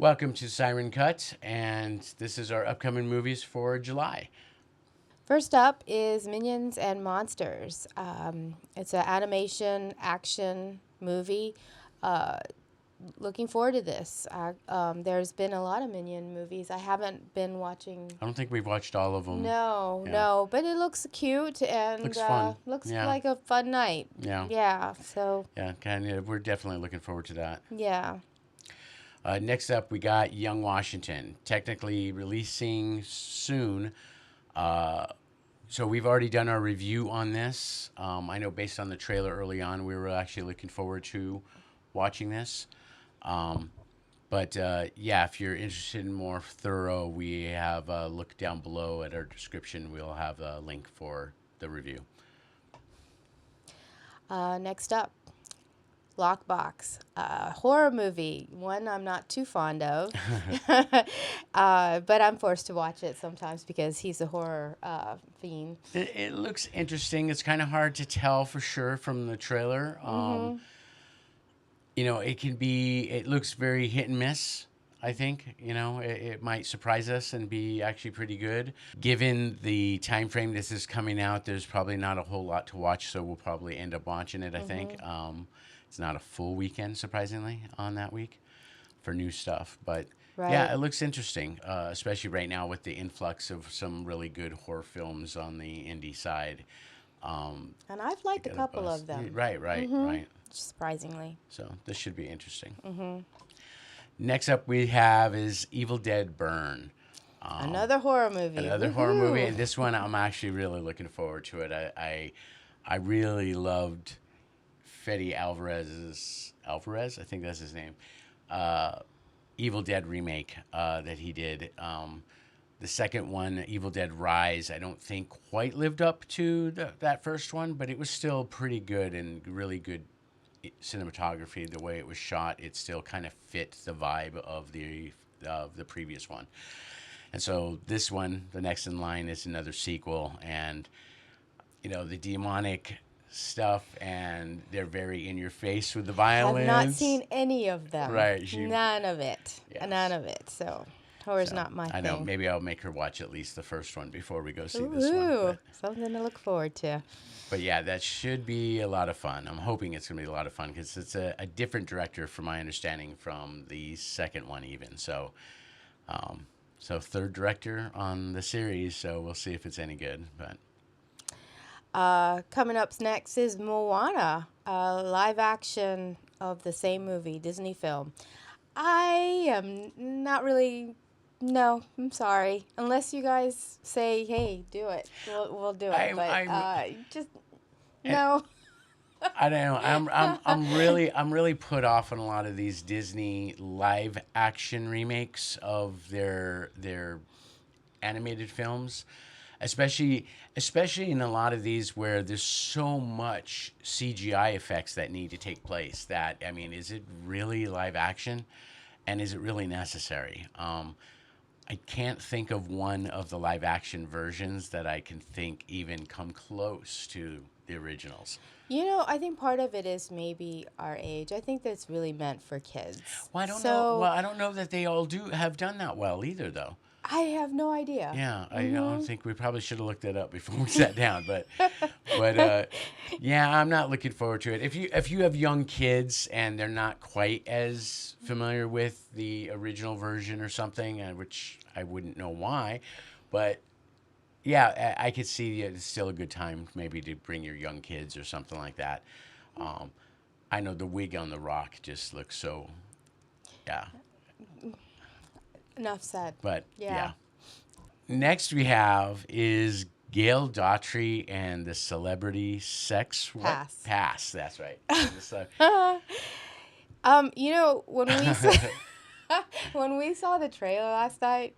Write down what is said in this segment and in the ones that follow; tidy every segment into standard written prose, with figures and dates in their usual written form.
Welcome to Siren Cut, and this is our upcoming movies for July. First up is Minions and Monsters. It's an animation action movie. Uh, Looking forward to this. There's been a lot of Minion movies. I haven't been watching. I don't think we've watched all of them. No, Yeah. no, but it looks cute and Looks fun. looks Yeah. like a fun night. Yeah. Yeah. So Yeah, kind of. We're definitely looking forward to that. yeah. Next up, we got Young Washington, technically releasing soon. So we've already done our review on this. I know based on the trailer early on, we were actually looking forward to watching this. But yeah, if you're interested in more thorough, we have a look down below at our description. We'll have a link for the review. Next up, Lockbox, horror movie. One I'm not too fond of, but I'm forced to watch it sometimes because he's a horror fiend. It looks interesting. It's kind of hard to tell for sure from the trailer. You know, it looks very hit and miss. I think, it might surprise us and be actually pretty good. Given the time frame this is coming out, there's probably not a whole lot to watch, so we'll probably end up watching it, I think. It's not a full weekend, surprisingly, on that week for new stuff. But yeah, it looks interesting, especially right now with the influx of some really good horror films on the indie side. And I've liked a couple of them. Right. Surprisingly. So this should be interesting. Next up we have is Evil Dead Burn. Another horror movie. Another horror movie, and this one I'm actually really looking forward to it. I really loved Fede Alvarez, I think that's his name, Evil Dead remake that he did. The second one, Evil Dead Rise, I don't think quite lived up to that first one, but it was still pretty good and really good cinematography. The way it was shot, it still kind of fit the vibe of the previous one. And so this one, the next in line, is another sequel, and the demonic stuff, and they're very in your face with the violence. I've not seen any of them. Right. None of it. Yes. None of it. So horror's not my thing. I know. Maybe I'll make her watch at least the first one before we go see Ooh, this one. something to look forward to. But yeah, that should be a lot of fun. I'm hoping it's going to be a lot of fun because it's a different director, from my understanding, from the second one even. So, third director on the series. So we'll see if it's any good. But coming up next is Moana, a live action of the same movie, Disney film. I am not really. No, I'm sorry. Unless you guys say, "Hey, do it," we'll do it. No. I don't know. I'm really put off on a lot of these Disney live action remakes of their animated films, especially in a lot of these where there's so much CGI effects that need to take place. That, I mean, is it really live action, and is it really necessary? I can't think of one of the live action versions that I can think even come close to the originals. I think part of it is maybe our age. I think that's really meant for kids. Well, I don't know. Well, I don't know that they all have done that well either, though. I have no idea. Yeah, I don't think we probably should have looked that up before we sat down. But yeah, I'm not looking forward to it. If you have young kids and they're not quite as familiar with the original version or something, which I wouldn't know why, but yeah, I could see it's still a good time maybe to bring your young kids or something like that. I know the wig on the Rock just looks so, yeah. Enough said. But yeah. Next we have is Gail, Daughtry, and the Celebrity Sex Pass. That's right. When we saw the trailer last night,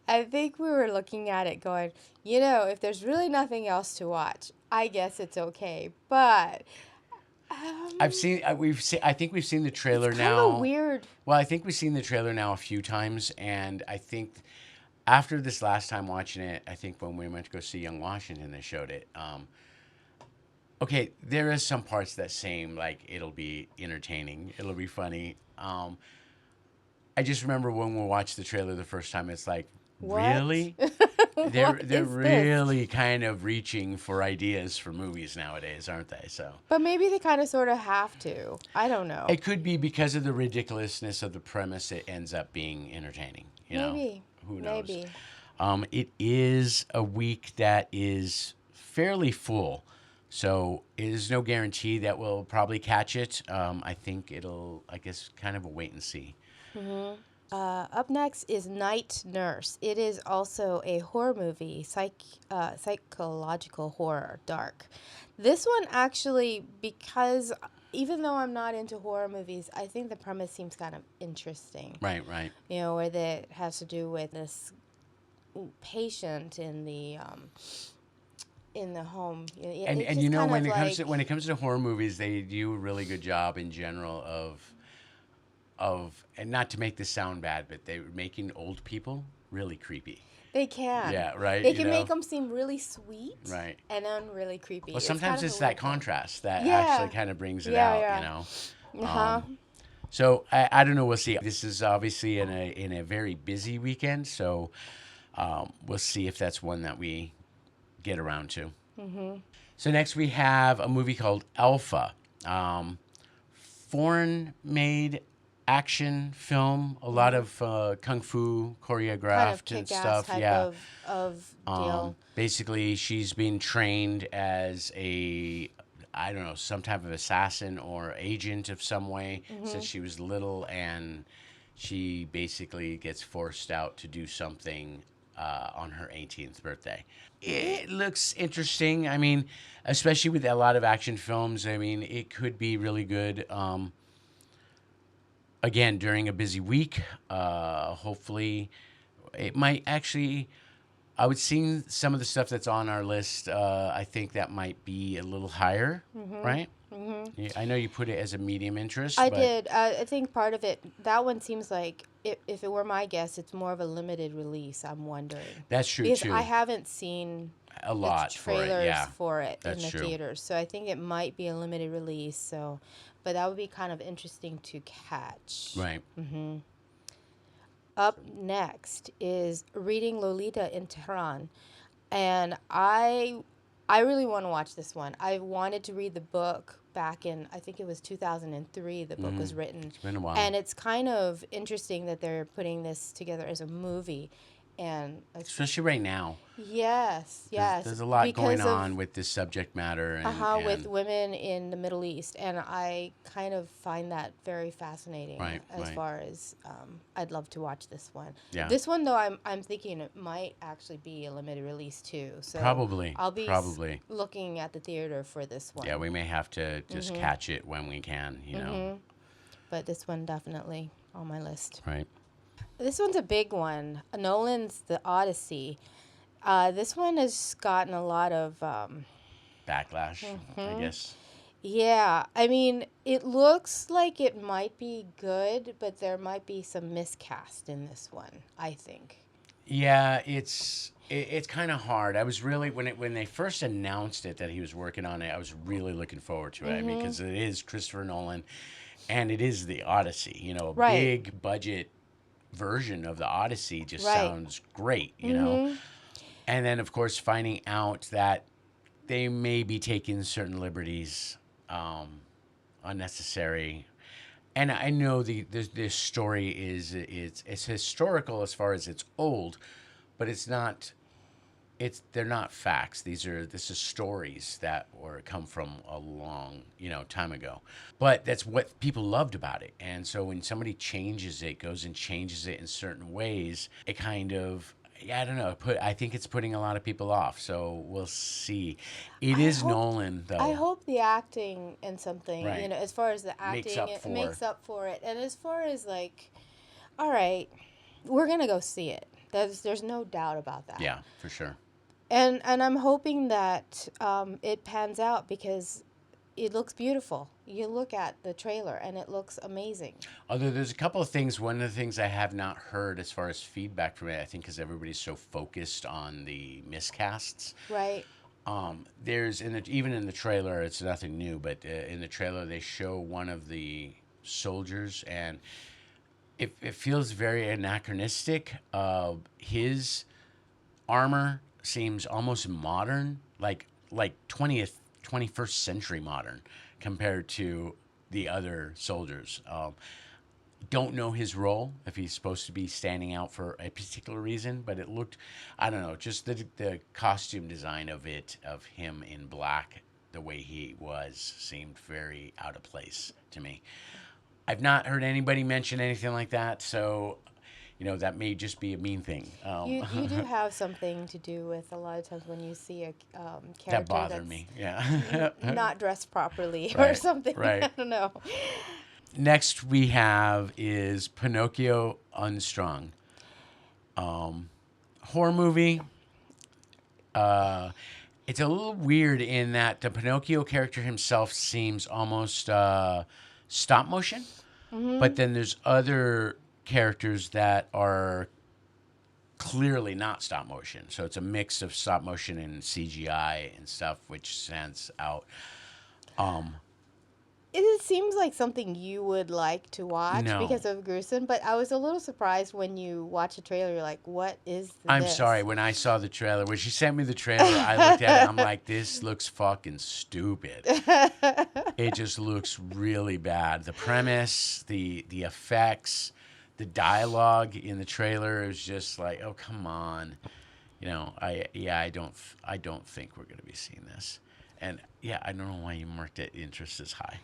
I think we were looking at it going, if there's really nothing else to watch, I guess it's okay. But I think we've seen the trailer it's now. Kind of weird. Well, I think we've seen the trailer now a few times, and I think after this last time watching it, I think when we went to go see Young Washington, they showed it. Okay, there is some parts that seem like it'll be entertaining, it'll be funny. I just remember when we watched the trailer the first time, it's like, What? really? They're What they're is this? really kind of reaching for ideas for movies nowadays, aren't they? So But maybe they kind of sort of have to. I don't know. it could be because of the ridiculousness of the premise. It ends up being entertaining. Maybe. Who knows? Maybe. It is a week that is fairly full, so it is no guarantee that we'll probably catch it. I think it'll, I guess, kind of a wait and see. Up next is Night Nurse. It is also a horror movie, psychological horror, dark. This one actually, because even though I'm not into horror movies, I think the premise seems kind of interesting. Right, right. You know, where that has to do with this patient in the home. And It's and just you know kind when of when it comes to horror movies, they do a really good job in general of and not to make this sound bad, but they're making old people really creepy. they can. Yeah, right. They can make them seem really sweet. Right. And then really creepy. Well, sometimes kind of it's a that weird thing. contrast that Yeah. actually kind of brings it Yeah, out. yeah. Uh-huh. So I don't know. We'll see. This is obviously in a very busy weekend, so we'll see if that's one that we get around to. So next we have a movie called Alpha, foreign-made action film. A lot of kung fu Kind of choreographed and kick-ass stuff. type Yeah. of deal. Basically, she's being trained as I don't know, some type of assassin or agent of some way since she was little, and she basically gets forced out to do something on her 18th birthday. It looks interesting. I mean, especially with a lot of action films, I mean, it could be really good. Again, during a busy week, hopefully, it might actually. I would see some of the stuff that's on our list. I think that might be a little higher, right? Mm-hmm. I know you put it as a medium interest. I but did. I think part of it, that one seems like, if it were my guess, it's more of a limited release, I'm wondering. That's true, Because too. I haven't seen A the lot for it, trailers yeah. for it in That's the true. theaters. So I think it might be a limited release. So, but that would be kind of interesting to catch. Right. Up next is Reading Lolita in Tehran. And I really want to watch this one. I wanted to read the book back in, I think it was 2003, the book was written. It's been a while. And it's kind of interesting that they're putting this together as a movie. And Especially right now. yes. There's a lot going because of- on with this subject matter. And, with women in the Middle East, and I kind of find that very fascinating. Right, as right. far as I'd love to watch this one. Yeah. This one though, I'm thinking it might actually be a limited release too. So Probably, I'll be probably. looking at the theater for this one. Yeah, we may have to just catch it when we can, you know. But this one definitely on my list. Right. This one's a big one. Nolan's The Odyssey. This one has gotten a lot of. Backlash, I guess. Yeah, I mean, it looks like it might be good, but there might be some miscast in this one, I think. Yeah, it's kind of hard. I was really when they first announced it that he was working on it, I was really looking forward to it. I mean, because it is Christopher Nolan, and it is the Odyssey. You know, a Right. big budget version of the Odyssey just Right. sounds great. You know, and then of course finding out that they may be taking certain liberties, unnecessary. And I know the story is it's historical as far as it's old, but it's not. They're not facts. This is stories that come from a long time ago. But that's what people loved about it. And so when somebody changes it, goes and changes it in certain ways, it kind of. Yeah, I don't know. I think it's putting a lot of people off. So we'll see. It is Nolan, though. I hope the acting and something, Right. as far as the Makes acting, up it for- makes up for it. And as far as like, all right, we're gonna go see it. There's no doubt about that. Yeah, for sure. And I'm hoping that it pans out because it looks beautiful. You look at the trailer and it looks amazing. Although there's a couple of things. One of the things I have not heard as far as feedback from it, I think, because everybody's so focused on the miscasts. Right. There's even in the trailer, it's nothing new, but in the trailer they show one of the soldiers, and it feels very anachronistic. His armor seems almost modern, like 21st century modern compared to the other soldiers. Don't know his role, if he's supposed to be standing out for a particular reason, but it looked, I don't know, just the costume design of him in black, the way he was, seemed very out of place to me. I've not heard anybody mention anything like that, so that may just be a mean thing. You do have something to do with a lot of times when you see a character that bothered that's me. Yeah. not dressed properly or Right, something. right. I don't know. Next we have is Pinocchio Unstrung. Horror movie. It's a little weird in that the Pinocchio character himself seems almost stop motion, but then there's other characters that are clearly not stop motion. So it's a mix of stop motion and CGI and stuff, which stands out. It seems like something you would like to watch No. because of gruesome, but I was a little surprised when you watch a trailer. You're like, what is this? I'm sorry. When I saw the trailer, when she sent me the trailer, I looked at it. I'm like, this looks fucking stupid. It just looks really bad. The premise, the effects, the dialogue in the trailer is just like, oh, come on. I don't think we're gonna be seeing this. And yeah, I don't know why you marked it interest as high.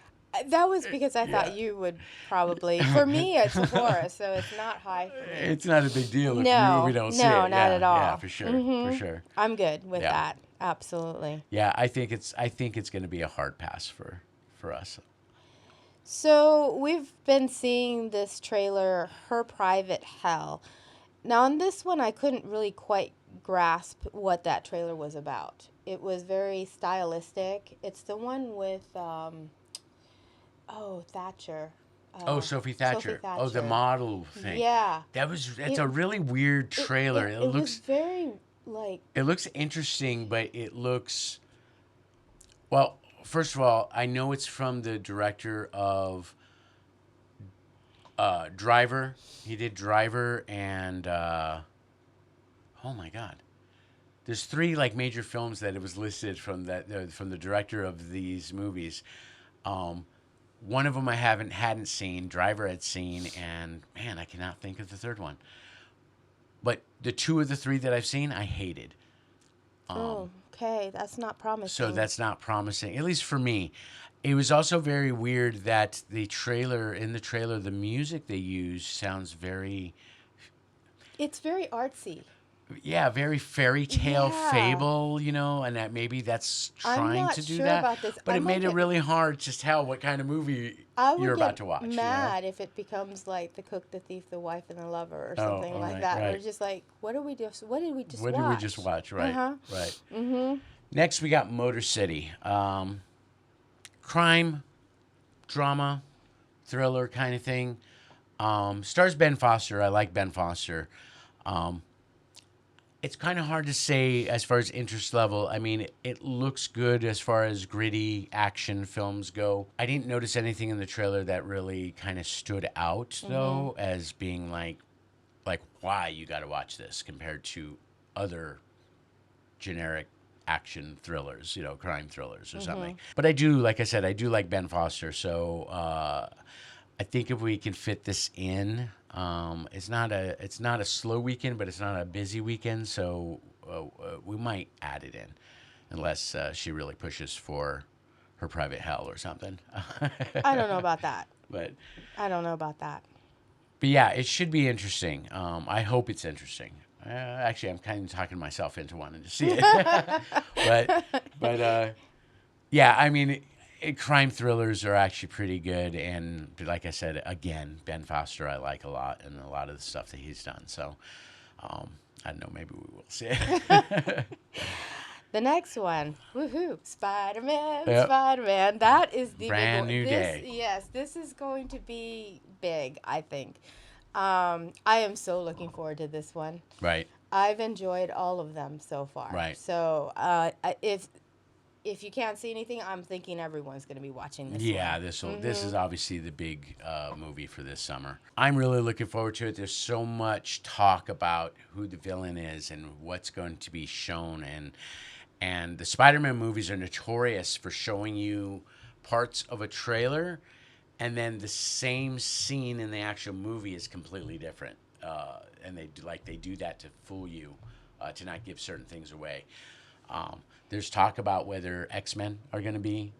That was because I thought you would probably. For me, it's horror, so it's not high for me. It's not a big deal if we don't see it. No, not at all. Yeah, for sure, for sure. I'm good with that. Absolutely. Yeah, I think it's going to be a hard pass for us. So we've been seeing this trailer, Her Private Hell. Now, on this one, I couldn't really quite grasp what that trailer was about. It was very stylistic. It's the one with, Thatcher. Sophie Thatcher. Oh, the model thing. Yeah. That's a really weird trailer. It was very, like... It looks interesting, but it looks... Well, first of all, I know it's from the director of Driver. He did Driver and... oh, my God. There's 3 major films that it was listed from from the director of these movies. One of them I hadn't seen. Driver had seen, and man, I cannot think of the third one. But the 2 of the 3 that I've seen, I hated. Okay, that's not promising. So that's not promising, at least for me. It was also very weird that in the trailer, the music they use sounds very... It's very artsy. Yeah, very fairy tale fable, and that maybe that's trying to do that. About this. But it made it really hard to tell what kind of movie you're about to watch. I would get mad if it becomes like The Cook, the Thief, the Wife, and the Lover, or something like that. Right. We're just like, what did we just watch? What did we just watch? Right, right. Mm-hmm. Next, we got Motor City. Crime, drama, thriller kind of thing. Stars Ben Foster. I like Ben Foster. It's kind of hard to say as far as interest level. I mean, it looks good as far as gritty action films go. I didn't notice anything in the trailer that really kind of stood out, though, as being like why you got to watch this compared to other generic action thrillers, crime thrillers or something. But I do, like I said, I do like Ben Foster. So I think if we can fit this in, it's not a slow weekend, but it's not a busy weekend. So we might add it in, unless she really pushes for Her Private Hell or something. I don't know about that. But yeah, it should be interesting. I hope it's interesting. Actually, I'm kind of talking myself into wanting to see it. but yeah, I mean, crime thrillers are actually pretty good. And like I said, again, Ben Foster I like a lot, and a lot of the stuff that he's done. So I don't know, maybe we will see it. The next one, woohoo, Spiderman, Yep. Spiderman. That is the Brand big new day. Yes, this is going to be big, I think. I am so looking forward to this one. Right. I've enjoyed all of them so far. Right. So if if you can't see anything, I'm thinking everyone's going to be watching this Yeah, one. this is obviously the big movie for this summer. I'm really looking forward to it. There's so much talk about who the villain is and what's going to be shown, and the Spider-Man movies are notorious for showing you parts of a trailer, and then the same scene in the actual movie is completely different. And they do that to fool you, to not give certain things away. There's talk about whether X-Men are going to be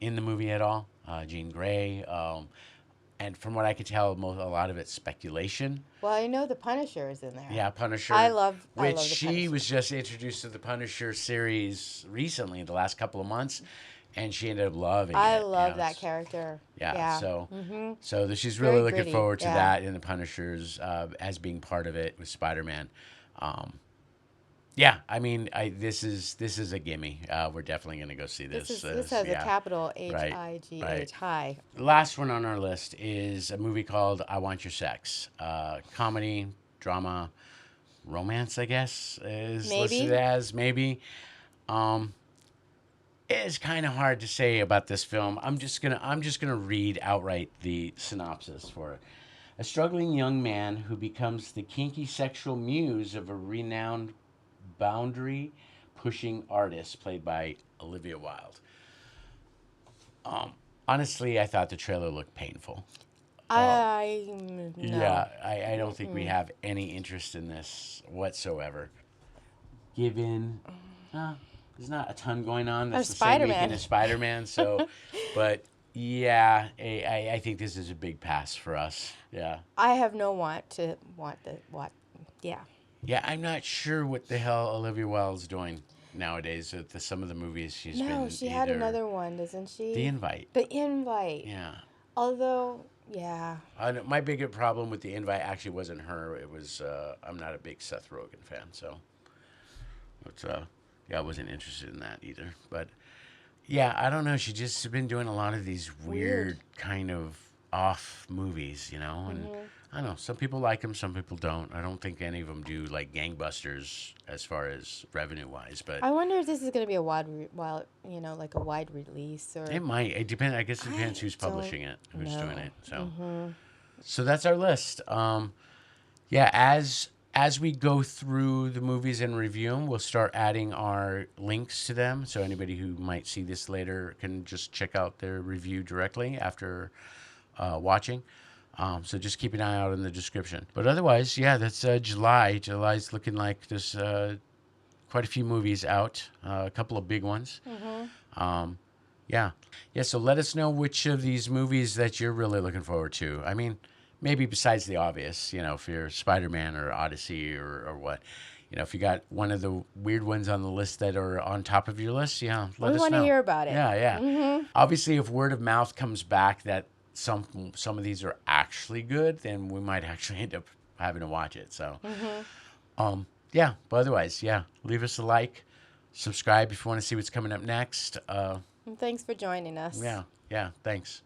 in the movie at all. Jean Grey, and from what I could tell, a lot of it's speculation. Well, I know the Punisher is in there. Yeah, Punisher. I love the Punisher. She was just introduced to the Punisher series recently, the last couple of months, and she ended up loving it. I love that character. Yeah. So she's Very really looking gritty, forward to yeah. that in the Punishers as being part of it with Spider-Man. Yeah, I mean, this is a gimme. We're definitely going to go see this. This has a capital H-I-G-H, right. high. The last one on our list is a movie called I Want Your Sex. Comedy, drama, romance, I guess, is listed as. Maybe. It's kind of hard to say about this film. I'm just gonna read outright the synopsis for it. A struggling young man who becomes the kinky sexual muse of a renowned boundary-pushing artist played by Olivia Wilde. Honestly, I thought the trailer looked painful. No. Yeah, I don't think we have any interest in this whatsoever. Given, there's not a ton going on. That's the same weekend as Spider-Man. So, but yeah, I think this is a big pass for us. Yeah. I have no want. Yeah. Yeah, I'm not sure what the hell Olivia Wilde's doing nowadays with some of the movies she's been. No, she had another one, doesn't she? The Invite. The Invite. Yeah. Although, yeah. My bigger problem with The Invite actually wasn't her. It was I'm not a big Seth Rogen fan, so I wasn't interested in that either. But yeah, I don't know. She just been doing a lot of these weird kind of off movies, and I don't know. Some people like them, some people don't. I don't think any of them do like gangbusters as far as revenue wise. But I wonder if this is going to be a wide release, or it might. It depends. I guess it depends who's publishing it, who's doing it. So that's our list. As we go through the movies and review them, we'll start adding our links to them. So anybody who might see this later can just check out their review directly after watching. So just keep an eye out in the description. But otherwise, that's July. July's looking like there's quite a few movies out, a couple of big ones. So let us know which of these movies that you're really looking forward to. I mean, maybe besides the obvious, if you're Spider-Man or Odyssey or what. If you got one of the weird ones on the list that are on top of your list, let us know. We want to hear about it. Yeah. Obviously, if word of mouth comes back that some of these are actually good, then we might actually end up having to watch it. So, but otherwise, leave us a like, subscribe if you want to see what's coming up next. And thanks for joining us. Yeah, thanks.